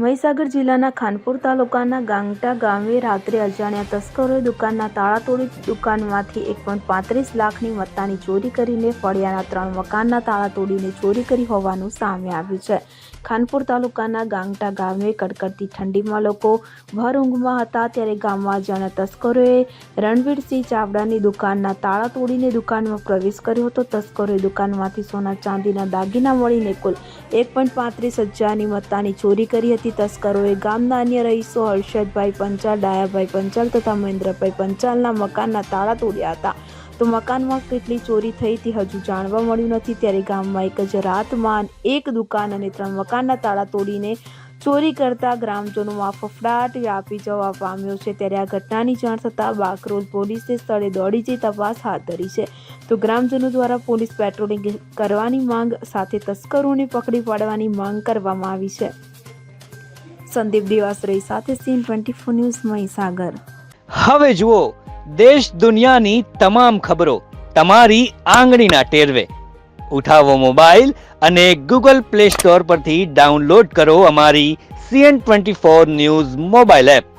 મહીસાગર જિલ્લાના ખાનપુર તાલુકાના ગાંગટા ગામે રાત્રે અજાણ્યા તસ્કરોએ દુકાનના તાળા તોડી દુકાનમાંથી 1.35 લાખની મત્તાની ચોરી કરીને ફળિયાના 3 મકાનના તાળા તોડીને ચોરી કરી હોવાનું સામે આવ્યું છે। ખાનપુર તાલુકાના ગાંગટા ગામે કડકડતી ઠંડીમાં લોકો ભર ઊંઘમાં હતા ત્યારે ગામમાં અજાણ્યા તસ્કરોએ રણવીરસિંહ ચાવડાની દુકાનના તાળા તોડીને દુકાનમાં પ્રવેશ કર્યો હતો। તસ્કરોએ દુકાનમાંથી સોના ચાંદીના દાગીના મળીને કુલ 1.35 હજારની મત્તાની ચોરી કરી હતી। તસ્કરોએ ગામના અન્ય રહીશો હર્ષદભાઈ પંચાલ, ડાયાભાઈ પંચાલ તથા મહેન્દ્રભાઈ પંચાલના મકાનના તાળા તોડ્યા હતા। તો મકાનમાં કેટલી ચોરી થઈ તે હજુ જાણવા મળ્યું નથી। ત્યારે ગામમાં એક જ રાતમાં એક દુકાન અને 3 મકાનના તાળા તોડીને ચોરી કરતા ગ્રામજનોમાં ફફડાટ વ્યાપી જવા પામ્યો છે। ત્યારે આ ઘટનાની જાણ થતાં બાકરોલ પોલીસે સ્થળે દોડી જઈ તપાસ હાથ ધરી છે। તો ગ્રામજનો દ્વારા પોલીસ પેટ્રોલિંગ કરવાની માંગ સાથે તસ્કરોને પકડી પાડવાની માંગ કરવામાં આવી છે। સંદીપ દેવાસરી સાથે સીન 24 ન્યૂઝ મહીસાગર। હવે જુઓ દેશ દુનિયાની તમામ ખબરો તમારી આંગળીના ટેરવે। ઉઠાવો મોબાઈલ અને ગૂગલ પ્લે સ્ટોર પરથી ડાઉનલોડ કરો અમારી CN24 ન્યૂઝ મોબાઈલ એપ।